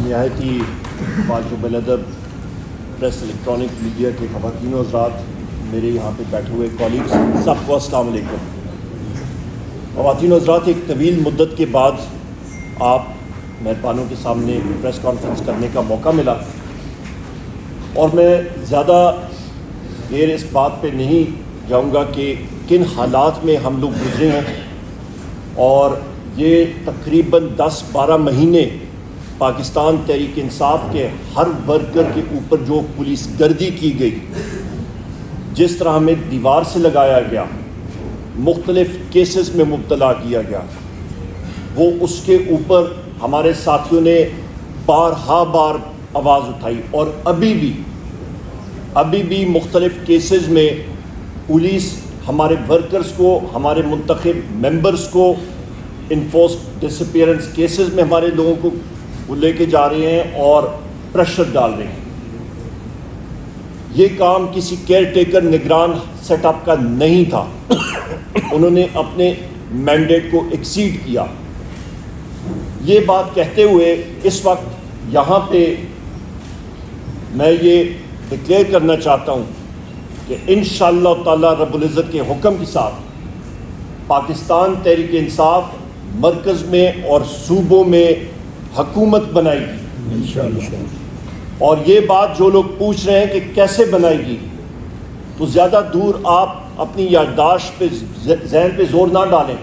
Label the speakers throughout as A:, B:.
A: نہایت ہی واجب الادب press electronic media کے خواتین و حضرات، میرے یہاں پہ بیٹھے ہوئے کالیگز، سب کو السلام علیکم۔ خواتین و حضرات، ایک طویل مدت کے بعد آپ مہربانوں کے سامنے پریس کانفرنس کرنے کا موقع ملا، اور میں زیادہ دیر اس بات پہ نہیں جاؤں گا کہ کن حالات میں ہم لوگ گزرے ہیں، اور یہ تقریباً 10-12 مہینے پاکستان تحریک انصاف کے ہر ورکر کے اوپر جو پولیس گردی کی گئی، جس طرح ہمیں دیوار سے لگایا گیا، مختلف کیسز میں مبتلا کیا گیا، وہ اس کے اوپر ہمارے ساتھیوں نے بارہا بار آواز اٹھائی، اور ابھی بھی مختلف کیسز میں پولیس ہمارے ورکرز کو، ہمارے منتخب ممبرز کو انفورسڈ ڈسپیئرنس کیسز میں ہمارے لوگوں کو وہ لے کے جا رہے ہیں اور پریشر ڈال رہے ہیں۔ یہ کام کسی کیئر ٹیکر نگران سیٹ اپ کا نہیں تھا، انہوں نے اپنے مینڈیٹ کو ایکسیڈ کیا۔ یہ بات کہتے ہوئے اس وقت یہاں پہ میں یہ ڈکلیئر کرنا چاہتا ہوں کہ انشاءاللہ تعالی رب العزت کے حکم کے ساتھ پاکستان تحریک انصاف مرکز میں اور صوبوں میں حکومت بنائے گی انشاءاللہ۔ اور یہ بات جو لوگ پوچھ رہے ہیں کہ کیسے بنائے گی، تو زیادہ دور آپ اپنی یادداشت پہ ذہن پہ زور نہ ڈالیں۔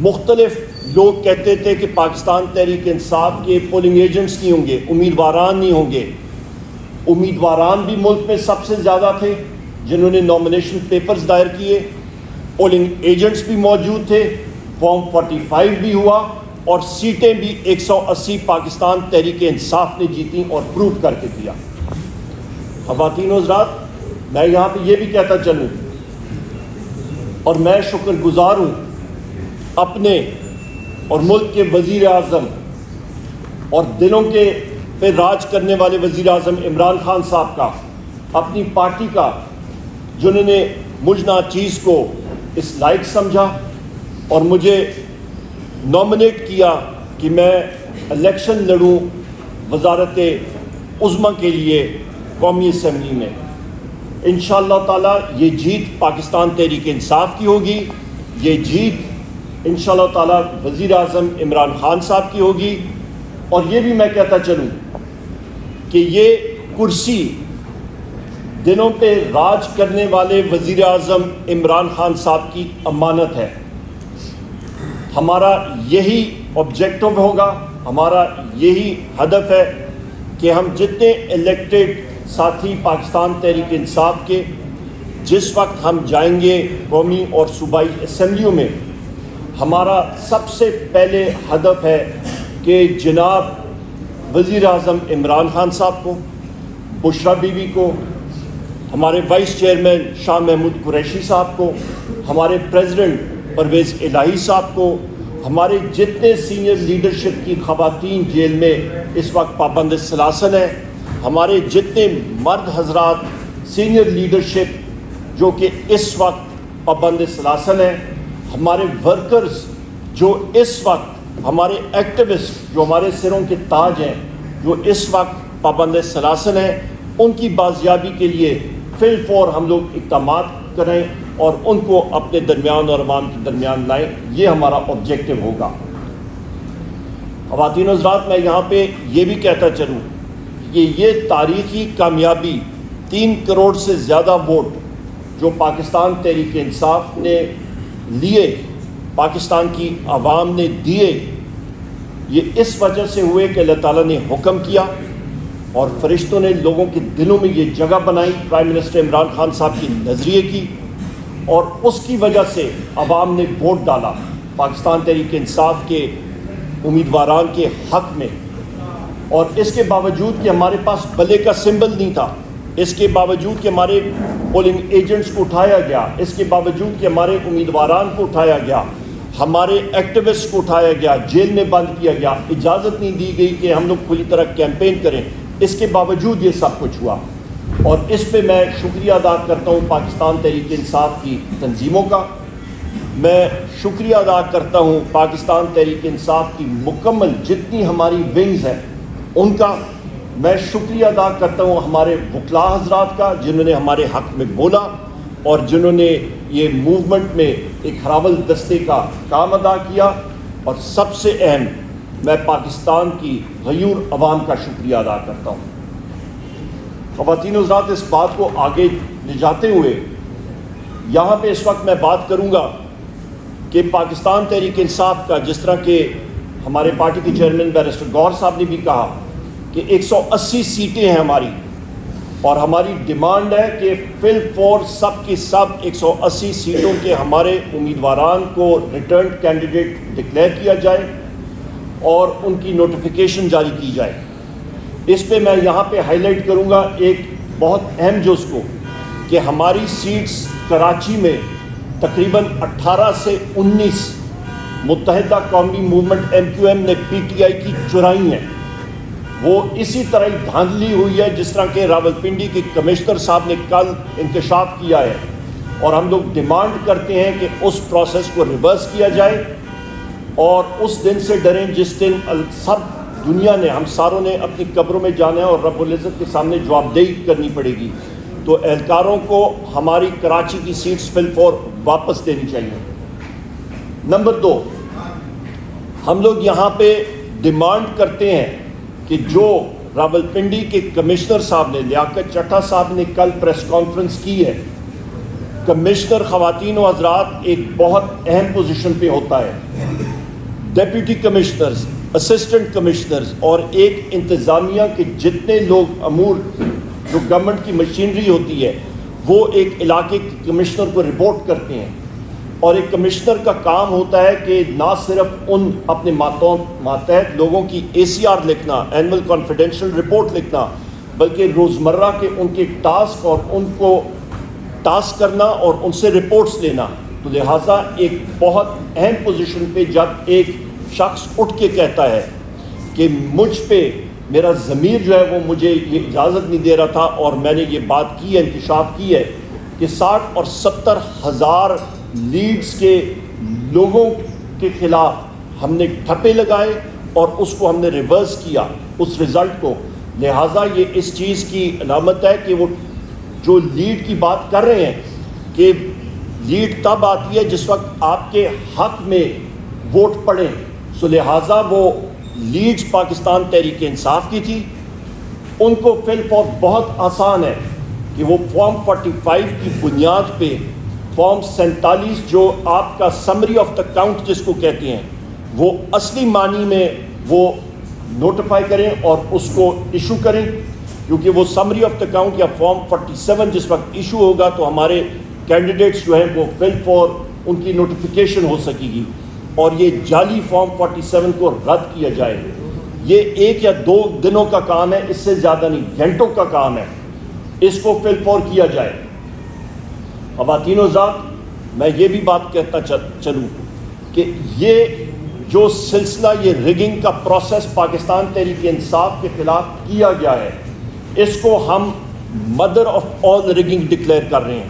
A: مختلف لوگ کہتے تھے کہ پاکستان تحریک انصاف کے پولنگ ایجنٹس نہیں ہوں گے، امیدواران نہیں ہوں گے۔ امیدواران بھی ملک میں سب سے زیادہ تھے جنہوں نے نامینیشن پیپرز دائر کیے، پولنگ ایجنٹس بھی موجود تھے، فارم 45 بھی ہوا، اور سیٹیں بھی 180 پاکستان تحریک انصاف نے جیتیں اور پروو کر کے دیا۔ خواتین و حضرات، میں یہاں پہ یہ بھی کہتا چلوں، اور میں شکر گزار ہوں اپنے اور ملک کے وزیر اعظم اور دلوں کے پہ راج کرنے والے وزیر اعظم عمران خان صاحب کا، اپنی پارٹی کا، جنہوں نے مجھ ناچیز کو اس لائق سمجھا اور مجھے نامنیٹ کیا کہ میں الیکشن لڑوں وزارت عظمیٰ کے لیے قومی اسمبلی میں۔ انشاءاللہ تعالیٰ یہ جیت پاکستان تحریک انصاف کی ہوگی، یہ جیت انشاءاللہ تعالیٰ وزیر اعظم عمران خان صاحب کی ہوگی، اور یہ بھی میں کہتا چلوں کہ یہ کرسی دنوں پہ راج کرنے والے وزیر اعظم عمران خان صاحب کی امانت ہے۔ ہمارا یہی آبجیکٹو ہوگا، ہمارا یہی ہدف ہے کہ ہم جتنے الیکٹڈ ساتھی پاکستان تحریک انصاف کے، جس وقت ہم جائیں گے قومی اور صوبائی اسمبلیوں میں، ہمارا سب سے پہلے ہدف ہے کہ جناب وزیر اعظم عمران خان صاحب کو، بشرا بی بی کو، ہمارے وائس چیئرمین شاہ محمود قریشی صاحب کو، ہمارے پریزیڈنٹ پرویز الہی صاحب کو، ہمارے جتنے سینئر لیڈرشپ کی خواتین جیل میں اس وقت پابند سلاسل ہیں، ہمارے جتنے مرد حضرات سینئر لیڈرشپ جو کہ اس وقت پابند سلاسل ہیں، ہمارے ورکرز جو اس وقت، ہمارے ایکٹیوسٹ جو ہمارے سروں کے تاج ہیں، جو اس وقت پابند سلاسل ہیں، ان کی بازیابی کے لیے فی الفور ہم لوگ اقدامات کریں اور ان کو اپنے درمیان اور عوام کے درمیان لائیں۔ یہ ہمارا آبجیکٹو ہوگا۔ خواتین و حضرات، میں یہاں پہ یہ بھی کہتا چلوں کہ یہ تاریخی کامیابی، 3 کروڑ سے زیادہ ووٹ جو پاکستان تحریک انصاف نے لیے، پاکستان کی عوام نے دیے، یہ اس وجہ سے ہوئے کہ اللہ تعالیٰ نے حکم کیا اور فرشتوں نے لوگوں کے دلوں میں یہ جگہ بنائی، پرائم منسٹر عمران خان صاحب کی نظریے کی، اور اس کی وجہ سے عوام نے ووٹ ڈالا پاکستان تحریک انصاف کے امیدواران کے حق میں۔ اور اس کے باوجود کہ ہمارے پاس بلے کا سمبل نہیں تھا، اس کے باوجود کہ ہمارے پولنگ ایجنٹس کو اٹھایا گیا، اس کے باوجود کہ ہمارے امیدواران کو اٹھایا گیا، ہمارے ایکٹیوسٹ کو اٹھایا گیا، جیل میں بند کیا گیا، اجازت نہیں دی گئی کہ ہم لوگ کھلی طرح کیمپین کریں، اس کے باوجود یہ سب کچھ ہوا۔ اور اس پہ میں شکریہ ادا کرتا ہوں پاکستان تحریک انصاف کی تنظیموں کا، میں شکریہ ادا کرتا ہوں پاکستان تحریک انصاف کی مکمل جتنی ہماری ونگز ہیں، ان کا میں شکریہ ادا کرتا ہوں ہمارے وکلاء حضرات کا جنہوں نے ہمارے حق میں بولا اور جنہوں نے یہ موومنٹ میں ایک ہراول دستے کا کام ادا کیا، اور سب سے اہم میں پاکستان کی غیور عوام کا شکریہ ادا کرتا ہوں۔ خواتین و حضرات، اس بات کو آگے لے جاتے ہوئے یہاں پہ اس وقت میں بات کروں گا کہ پاکستان تحریک انصاف کا، جس طرح کہ ہمارے پارٹی کے چیئرمین بیرسٹر گوہر صاحب نے بھی کہا کہ 180 سیٹیں ہیں ہماری، اور ہماری ڈیمانڈ ہے کہ فی الفور سب کی سب 180 سیٹوں کے ہمارے امیدواران کو ریٹرنڈ کینڈیڈیٹ ڈکلیئر کیا جائے اور ان کی نوٹیفیکیشن جاری کی جائے۔ اس پہ میں یہاں پہ ہائی لائٹ کروں گا ایک بہت اہم جز کو، کہ ہماری سیٹس کراچی میں تقریباً 18 سے 19 متحدہ قومی موومنٹ MQM نے PTI کی چرائی ہیں۔ وہ اسی طرح ہی دھاندلی ہوئی ہے جس طرح کہ راولپنڈی کے کمشنر صاحب نے کل انکشاف کیا ہے، اور ہم لوگ ڈیمانڈ کرتے ہیں کہ اس پروسیس کو ریورس کیا جائے، اور اس دن سے ڈریں جس دن سب دنیا نے، ہم ساروں نے اپنی قبروں میں جانا ہے اور رب العزت کے سامنے جواب دہی کرنی پڑے گی۔ تو اہلکاروں کو ہماری کراچی کی سیٹس فی الفور واپس دینی چاہیے۔ نمبر 2، ہم لوگ یہاں پہ ڈیمانڈ کرتے ہیں کہ جو راولپنڈی کے کمشنر صاحب نے، لیاقت چٹھا صاحب نے کل پریس کانفرنس کی ہے، کمشنر خواتین و حضرات ایک بہت اہم پوزیشن پہ ہوتا ہے، ڈیپیوٹی کمشنرز، اسسٹنٹ کمشنرز اور ایک انتظامیہ کے جتنے لوگ امور جو گورنمنٹ کی مشینری ہوتی ہے وہ ایک علاقے کے کمشنر کو رپورٹ کرتے ہیں، اور ایک کمشنر کا کام ہوتا ہے کہ نہ صرف ان اپنے ماتحت لوگوں کی ACR لکھنا، اینول کانفیڈینشیل رپورٹ لکھنا، بلکہ روزمرہ کے ان کے ٹاسک اور ان کو ٹاسک کرنا اور ان سے رپورٹس لینا۔ تو لہٰذا ایک بہت اہم پوزیشن پہ جب ایک شخص اٹھ کے کہتا ہے کہ مجھ پہ میرا ضمیر جو ہے وہ مجھے یہ اجازت نہیں دے رہا تھا، اور میں نے یہ بات کی ہے، انکشاف کی ہے کہ 60 اور 70 ہزار لیڈز کے لوگوں کے خلاف ہم نے ٹھپے لگائے اور اس کو ہم نے ریورس کیا اس رزلٹ کو۔ لہٰذا یہ اس چیز کی علامت ہے کہ وہ جو لیڈ کی بات کر رہے ہیں کہ لیڈ تب آتی ہے جس وقت آپ کے حق میں ووٹ پڑیں، سو لہٰذا وہ لیڈز پاکستان تحریک انصاف کی تھی۔ ان کو فی الفور بہت آسان ہے کہ وہ فارم 45 کی بنیاد پہ فارم 47 جو آپ کا سمری آف دا کاؤنٹ جس کو کہتے ہیں، وہ اصلی معنی میں وہ نوٹیفائی کریں اور اس کو ایشو کریں، کیونکہ وہ سمری آف دا کاؤنٹ یا فارم 47 جس وقت ایشو ہوگا تو ہمارے کینڈیڈیٹس جو ہیں وہ فی الفور ان کی نوٹیفیکیشن ہو سکے گی، اور یہ جعلی فارم 47 کو رد کیا جائے۔ یہ 1 یا 2 دنوں کا کام ہے، اس سے زیادہ نہیں، گھنٹوں کا کام ہے، اس کو فی الفور کیا جائے۔ خواتین و حضرات، میں یہ بھی بات کہتا چلوں کہ یہ جو سلسلہ، یہ ریگنگ کا پروسیس پاکستان تحریک انصاف کے خلاف کیا گیا ہے، اس کو ہم mother of all rigging declare کر رہے ہیں،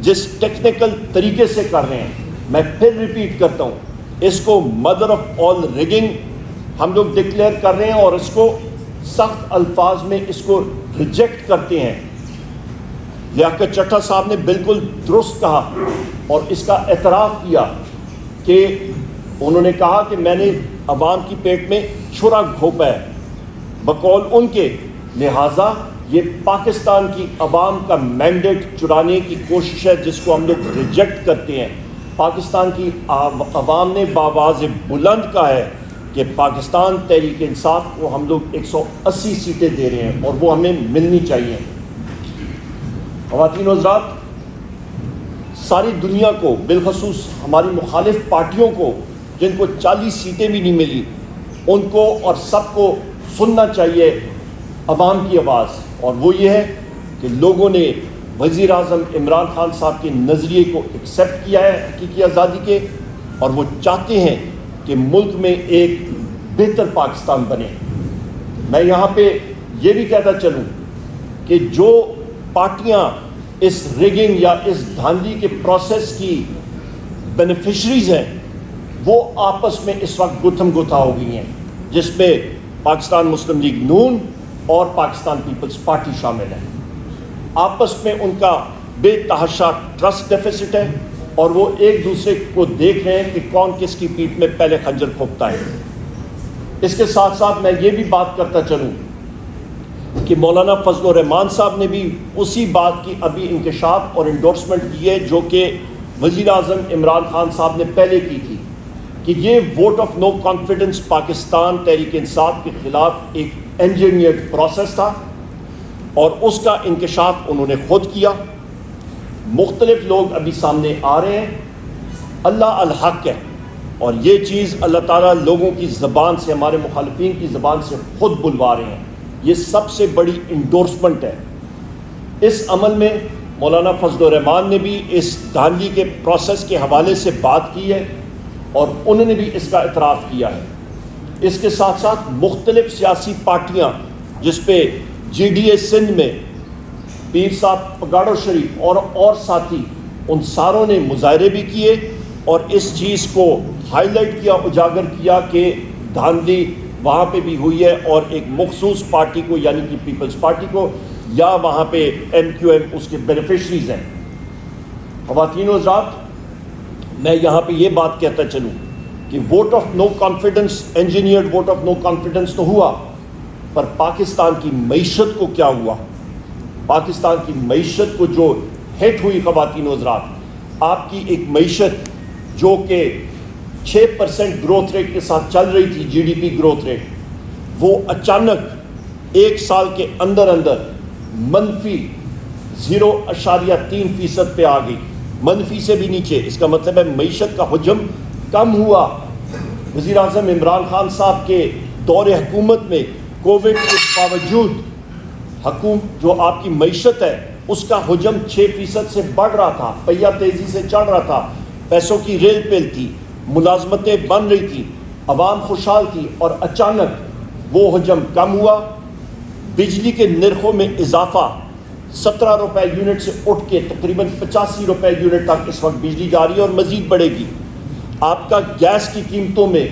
A: جس ٹیکنیکل طریقے سے کر رہے ہیں۔ میں پھر ریپیٹ کرتا ہوں، اس کو مدر آف آل ریگنگ ہم لوگ ڈکلیئر کر رہے ہیں، اور اس کو سخت الفاظ میں اس کو ریجیکٹ کرتے ہیں۔ لیاقت چٹھا صاحب نے بالکل درست کہا اور اس کا اعتراف کیا کہ انہوں نے کہا کہ میں نے عوام کی پیٹ میں چھرا گھونپا ہے بقول ان کے، لہٰذا یہ پاکستان کی عوام کا مینڈیٹ چرانے کی کوشش ہے جس کو ہم لوگ ریجیکٹ کرتے ہیں۔ پاکستان کی عوام نے بآواز بلند کہا ہے کہ پاکستان تحریک انصاف کو ہم لوگ 180 سیٹیں دے رہے ہیں اور وہ ہمیں ملنی چاہیے۔ خواتین و حضرات، ساری دنیا کو، بالخصوص ہماری مخالف پارٹیوں کو جن کو 40 سیٹیں بھی نہیں ملی، ان کو اور سب کو سننا چاہیے عوام کی آواز، اور وہ یہ ہے کہ لوگوں نے وزیر اعظم عمران خان صاحب کے نظریے کو ایکسیپٹ کیا ہے حقیقی آزادی کے، اور وہ چاہتے ہیں کہ ملک میں ایک بہتر پاکستان بنے۔ میں یہاں پہ یہ بھی کہتا چلوں کہ جو پارٹیاں اس ریگنگ یا اس دھاندلی کے پروسیس کی بینیفیشریز ہیں، وہ آپس میں اس وقت گتھم گتھا ہو گئی ہیں، جس میں پاکستان مسلم لیگ نون اور پاکستان پیپلز پارٹی شامل ہیں. آپس میں ان کا بے تحاشا ٹرسٹ ڈیفیسٹ ہے اور وہ ایک دوسرے کو دیکھ رہے ہیں کہ کون کس کی پیٹھ میں پہلے خنجر پھونکتا ہے. اس کے ساتھ ساتھ میں یہ بھی بات کرتا چلوں کہ مولانا فضل الرحمان صاحب نے بھی اسی بات کی ابھی انکشاف اور انڈورسمنٹ کی ہے جو کہ وزیر اعظم عمران خان صاحب نے پہلے کی تھی کہ یہ vote of no confidence Pakistan Tehreek Insaf کے خلاف ایک انجینئرڈ پروسیس تھا اور اس کا انکشاف انہوں نے خود کیا. مختلف لوگ ابھی سامنے آ رہے ہیں. اللہ الحق ہے اور یہ چیز اللہ تعالیٰ لوگوں کی زبان سے, ہمارے مخالفین کی زبان سے خود بلوا رہے ہیں. یہ سب سے بڑی انڈورسمنٹ ہے. اس عمل میں مولانا فضل الرحمان نے بھی اس دھاندلی کے پروسیس کے حوالے سے بات کی ہے اور انہوں نے بھی اس کا اعتراف کیا ہے. اس کے ساتھ ساتھ مختلف سیاسی پارٹیاں جس پہ جی ڈی اے سندھ میں پیر صاحب پگاڑو شریف اور ساتھی, ان ساروں نے مظاہرے بھی کیے اور اس چیز کو ہائی لائٹ کیا, اجاگر کیا کہ دھاندلی وہاں پہ بھی ہوئی ہے اور ایک مخصوص پارٹی کو یعنی کہ پیپلز پارٹی کو یا وہاں پہ ایم کیو ایم اس کے بینیفیشریز ہیں. خواتین و حضرات, میں یہاں پہ یہ بات کہتا چلوں کہ vote of no confidence, engineered vote of no confidence تو ہوا, پر پاکستان کی معیشت کو کیا ہوا؟ پاکستان کی معیشت کو جو ہٹ ہوئی خواتین و حضرات, آپ کی ایک معیشت جو کہ 6% گروتھ ریٹ کے ساتھ چل رہی تھی, G D P growth rate, وہ اچانک ایک سال کے اندر اندر منفی 0.3% پہ آ گئی, منفی سے بھی نیچے. اس کا مطلب ہے معیشت کا حجم کم ہوا. وزیر اعظم عمران خان صاحب کے دور حکومت میں کووڈ کے باوجود جو آپ کی معیشت ہے اس کا حجم 6% سے بڑھ رہا تھا, پہیہ تیزی سے چڑھ رہا تھا, پیسوں کی ریل پیل تھی, ملازمتیں بن رہی تھی, عوام خوشحال تھی, اور اچانک وہ حجم کم ہوا. بجلی کے نرخوں میں اضافہ 17 روپے یونٹ سے اٹھ کے تقریباً 85 روپے یونٹ تک اس وقت بجلی جا رہی ہے اور مزید بڑھے گی. آپ کا گیس کی قیمتوں میں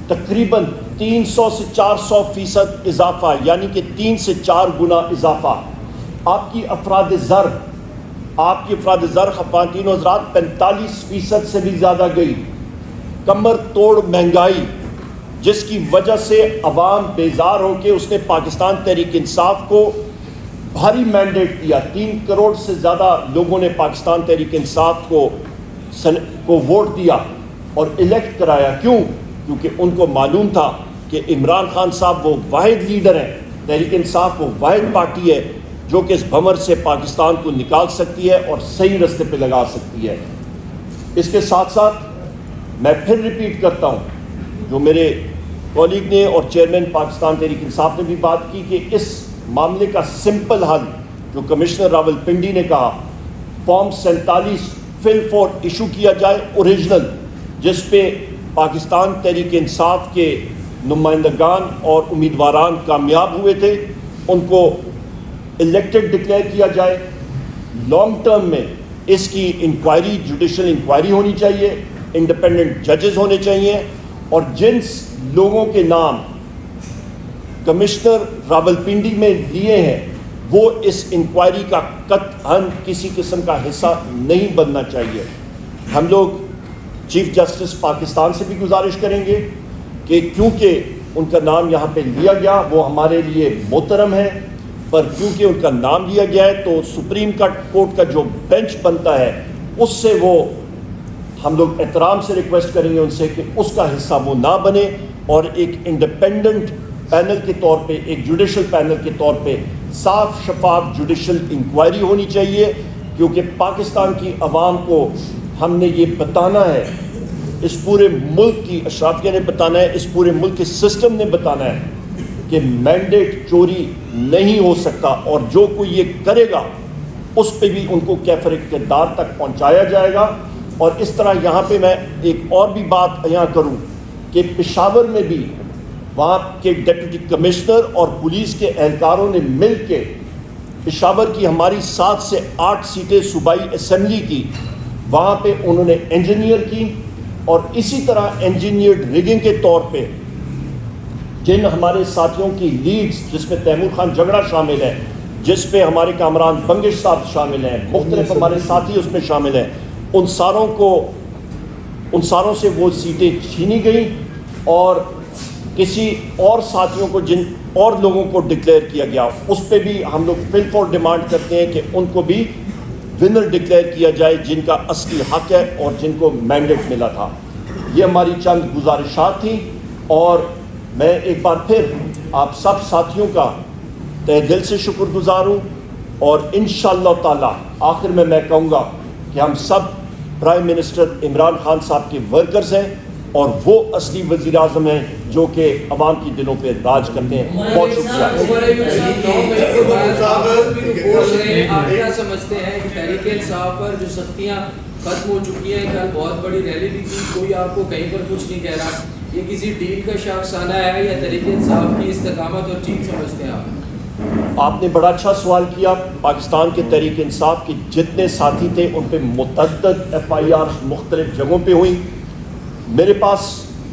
A: تقریباً 300 سے 400% اضافہ, یعنی کہ 3 سے 4 گنا اضافہ. آپ کی افراد زر خواتین و حضرات 45% سے بھی زیادہ گئی. کمر توڑ مہنگائی جس کی وجہ سے عوام بیزار ہو کے اس نے پاکستان تحریک انصاف کو بھاری مینڈیٹ دیا. 3 کروڑ سے زیادہ لوگوں نے پاکستان تحریک انصاف کو ووٹ دیا اور الیکٹ کرایا. کیوں؟ کیونکہ ان کو معلوم تھا کہ عمران خان صاحب وہ واحد لیڈر ہیں, تحریک انصاف وہ واحد پارٹی ہے جو کہ اس بھمر سے پاکستان کو نکال سکتی ہے اور صحیح رستے پہ لگا سکتی ہے. اس کے ساتھ ساتھ میں پھر ریپیٹ کرتا ہوں, جو میرے کولیگ نے اور چیئرمین پاکستان تحریک انصاف نے بھی بات کی, کہ اس معاملے کا سمپل حل جو کمشنر راول پنڈی نے کہا, فارم 47 فل فور ایشو کیا جائے اوریجنل, جس پہ پاکستان تحریک انصاف کے نمائندگان اور امیدواران کامیاب ہوئے تھے, ان کو الیکٹڈ ڈکلیئر کیا جائے. لانگ ٹرم میں اس کی انکوائری, جوڈیشل انکوائری ہونی چاہیے, انڈیپینڈنٹ ججز ہونے چاہیے, اور جن لوگوں کے نام کمشنر راول پنڈی میں لیے ہیں وہ اس انکوائری کا قطعاً کسی قسم کا حصہ نہیں بننا چاہیے. ہم لوگ چیف جسٹس پاکستان سے بھی گزارش کریں گے کہ کیونکہ ان کا نام یہاں پہ لیا گیا وہ ہمارے لیے محترم ہے, پر کیونکہ ان کا نام لیا گیا ہے تو سپریم کورٹ کا جو بینچ بنتا ہے اس سے وہ ہم لوگ احترام سے ریکویسٹ کریں گے ان سے کہ اس کا حصہ وہ نہ بنے, اور ایک انڈیپینڈنٹ پینل کے طور پہ, ایک جوڈیشل پینل کے طور پہ صاف شفاف جوڈیشل انکوائری ہونی چاہیے. کیونکہ پاکستان کی عوام کو ہم نے یہ بتانا ہے, اس پورے ملک کی اشرافیہ نے بتانا ہے, اس پورے ملک کے سسٹم نے بتانا ہے کہ مینڈیٹ چوری نہیں ہو سکتا, اور جو کوئی یہ کرے گا اس پہ بھی ان کو کیفر اقتدار تک پہنچایا جائے گا. اور اس طرح یہاں پہ میں ایک اور بھی بات یہاں کروں کہ پشاور میں بھی وہاں کے ڈپٹی کمشنر اور پولیس کے اہلکاروں نے مل کے پشاور کی ہماری 7 سے 8 سیٹیں صوبائی اسمبلی کی, وہاں پہ انہوں نے انجینئر کی, اور اسی طرح انجینئرڈ ریگنگ کے طور پہ جن ہمارے ساتھیوں کی لیڈز جس میں تیمور خان جھگڑا شامل ہے, جس پہ ہمارے کامران بنگش صاحب شامل ہیں, مختلف ہمارے ساتھی اس میں شامل ہیں, ان ساروں سے وہ سیٹیں چھینی گئیں اور کسی اور ساتھیوں کو جن اور لوگوں کو ڈکلیئر کیا گیا, اس پہ بھی ہم لوگ فل فور ڈیمانڈ کرتے ہیں کہ ان کو بھی ونر ڈکلیئر کیا جائے جن کا اصلی حق ہے اور جن کو مینڈیٹ ملا تھا. یہ ہماری چند گزارشات تھیں اور میں ایک بار پھر آپ سب ساتھیوں کا تہ دل سے شکر گزار ہوں, اور انشاءاللہ تعالی آخر میں کہوں گا کہ ہم سب پرائم منسٹر عمران خان صاحب کے ورکرز ہیں اور وہ اصلی وزیر اعظم ہیں جو کہ عوام کی دلوں پہ راج کرتے ہیں. بہت شکریہ.
B: آپ کیا سمجھتے ہیں کہ تحریک انصاف پر جو سختیاں ختم ہو چکی ہیں, کل بہت بڑی ریلی بھی تھی, کوئی آپ کو کہیں پر کچھ نہیں کہہ رہا, یہ کسی ڈیل کا شخص آنا ہے یا تحریک انصاف کی استقامت اور چیز سمجھتے ہیں آپ؟
A: آپ نے بڑا اچھا سوال کیا. پاکستان کے تحریک انصاف کے جتنے ساتھی تھے ان پہ متعدد FIR مختلف جگہوں پہ ہوئیں. میرے پاس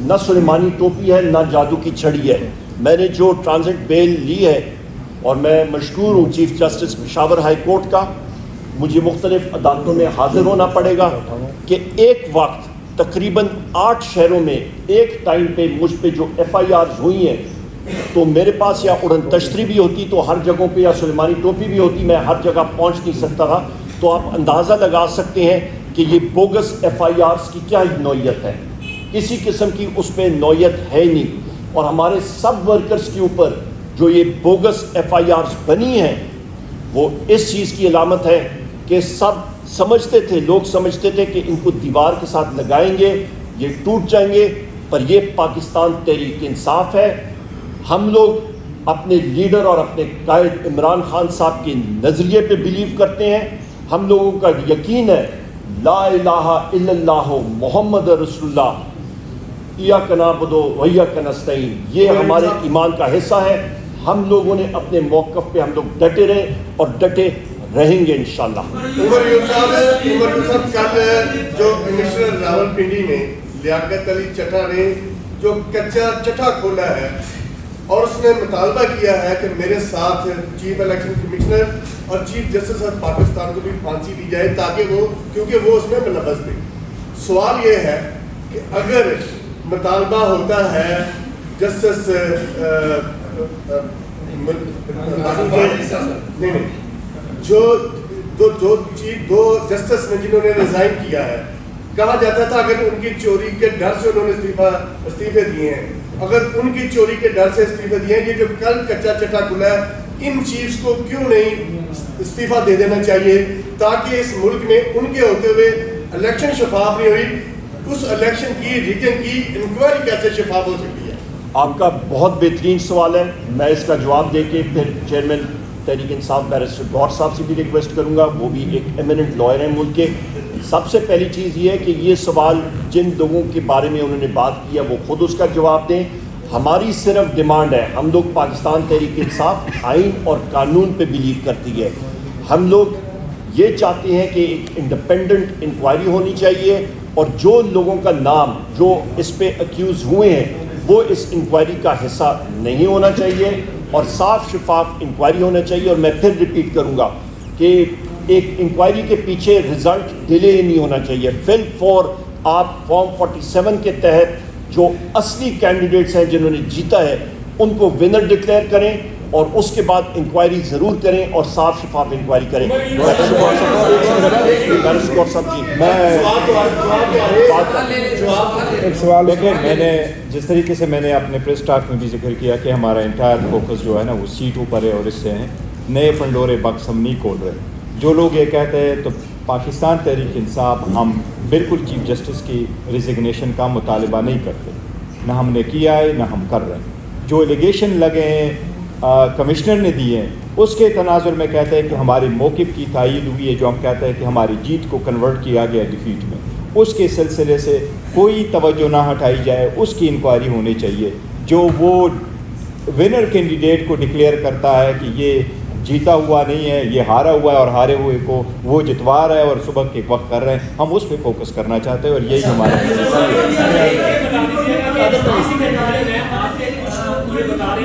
A: نہ سلیمانی ٹوپی ہے نہ جادو کی چھڑی ہے. میں نے جو ٹرانزٹ بیل لی ہے, اور میں مشکور ہوں chief justice Peshawar high court کا, مجھے مختلف عدالتوں میں حاضر ہونا پڑے گا کہ ایک وقت تقریباً 8 شہروں میں ایک ٹائم پہ مجھ پہ جو FIRs ہوئی ہیں, تو میرے پاس یا اڑن تشتری بھی ہوتی تو ہر جگہوں پہ, یا سلیمانی ٹوپی بھی ہوتی, میں ہر جگہ پہنچ نہیں سکتا تھا. تو آپ اندازہ لگا سکتے ہیں کہ یہ بوگس FIRs کی کیا نوعیت ہے. کسی قسم کی اس پہ نوعیت ہے نہیں, اور ہمارے سب ورکرز کے اوپر جو یہ بوگس FIRs بنی ہیں وہ اس چیز کی علامت ہے کہ سب سمجھتے تھے, لوگ سمجھتے تھے کہ ان کو دیوار کے ساتھ لگائیں گے یہ ٹوٹ جائیں گے, پر یہ پاکستان تحریک انصاف ہے. ہم لوگ اپنے لیڈر اور اپنے قائد عمران خان صاحب کے نظریے پہ بلیو کرتے ہیں. ہم لوگوں کا یقین ہے لا الہ الا اللہ محمد رسول اللہ, ایاک نعبد و ایاک نستعین, یہ ہمارے ایمان کا حصہ ہے. ہم لوگوں نے اپنے موقف پہ ہم لوگ ڈٹے رہے اور ڈٹے رہیں گے انشاءاللہ.
C: عمر یونس صاحب کل جو کمشنر راولپنڈی میں لیاقت علی چٹھا نے جو کچا چٹھا کھولا ہے اور اس نے مطالبہ کیا ہے کہ میرے ساتھ چیف الیکشن کمشنر اور چیف جسٹس آف پاکستان کو بھی پھانسی دی جائے تاکہ وہ, کیونکہ وہ اس میں ملوث تھے. سوال یہ ہے کہ اگر مطالبہ ہوتا ہے جسٹس دو جسٹس نے جنہوں نے ریزائن کیا ہے, کہا جاتا تھا اگر ان کی چوری کے ڈر سے انہوں نے استعفے دیے ہیں, اگر ان کی چوری کے ڈر سے استعفے دیے ہیں, یہ جو کل کچا چٹا کھلا ہے, ان چیفز کو کیوں نہیں استعفیٰ دے دینا چاہیے تاکہ اس ملک میں ان کے ہوتے ہوئے الیکشن شفاف نہیں ہوئی, اس الیکشن کی ریگن کی انکوائری کیسے شفاف ہو سکتی ہے؟
A: آپ کا بہت بہترین سوال ہے. میں اس کا جواب دے کے پھر چیئرمین تحریک انصاف بیرسٹر گور صاحب سے بھی ریکویسٹ کروں گا, وہ بھی ایک ایمیننٹ لائر ہیں ملک کے. سب سے پہلی چیز یہ ہے کہ یہ سوال جن لوگوں کے بارے میں انہوں نے بات کیا وہ خود اس کا جواب دیں. ہماری صرف ڈیمانڈ ہے, ہم لوگ پاکستان تحریک انصاف آئین اور قانون پہ بلیو کرتی ہے. ہم لوگ یہ چاہتے ہیں کہ ایک انڈیپینڈنٹ انکوائری ہونی چاہیے, اور جو لوگوں کا نام جو اس پہ اکیوز ہوئے ہیں وہ اس انکوائری کا حصہ نہیں ہونا چاہیے, اور صاف شفاف انکوائری ہونا چاہیے. اور میں پھر ریپیٹ کروں گا کہ ایک انکوائری کے پیچھے رزلٹ ڈیلے نہیں ہونا چاہیے. فل فور آپ فارم 47 کے تحت جو اصلی کینڈیڈیٹس ہیں جنہوں نے جیتا ہے ان کو ونر ڈکلیئر کریں, اور اس کے بعد انکوائری ضرور کریں اور صاف شفاف انکوائری کریں.
D: ایک سوال دیکھیں, میں نے جس طریقے سے میں نے اپنے پریس ٹاک میں بھی ذکر کیا کہ ہمارا انٹائر فوکس جو ہے نا وہ سیٹوں پر ہے, اور اس سے نئے پنڈورے بکس ہم نہیں کھول رہے. جو لوگ یہ کہتے ہیں تو پاکستان تحریک انصاف ہم بالکل چیف جسٹس کی ریزگنیشن کا مطالبہ نہیں کرتے, نہ ہم نے کیا ہے نہ ہم کر رہے ہیں. جو ایلیگیشن لگے ہیں کمشنر نے دیے ہیں اس کے تناظر میں کہتے ہیں کہ ہمارے موقف کی تائید ہوئی ہے, جو ہم کہتے ہیں کہ ہماری جیت کو کنورٹ کیا گیا ڈیفیٹ میں. اس کے سلسلے سے کوئی توجہ نہ ہٹائی جائے, اس کی انکوائری ہونی چاہیے. جو وہ ونر کینڈیڈیٹ کو ڈکلیئر کرتا ہے کہ یہ جیتا ہوا نہیں ہے, یہ ہارا ہوا ہے, اور ہارے ہوئے کو وہ جتوا رہا ہے اور صبح کے وقت کر رہے ہیں, ہم اس پہ فوکس کرنا چاہتے ہیں, اور یہی ہمارا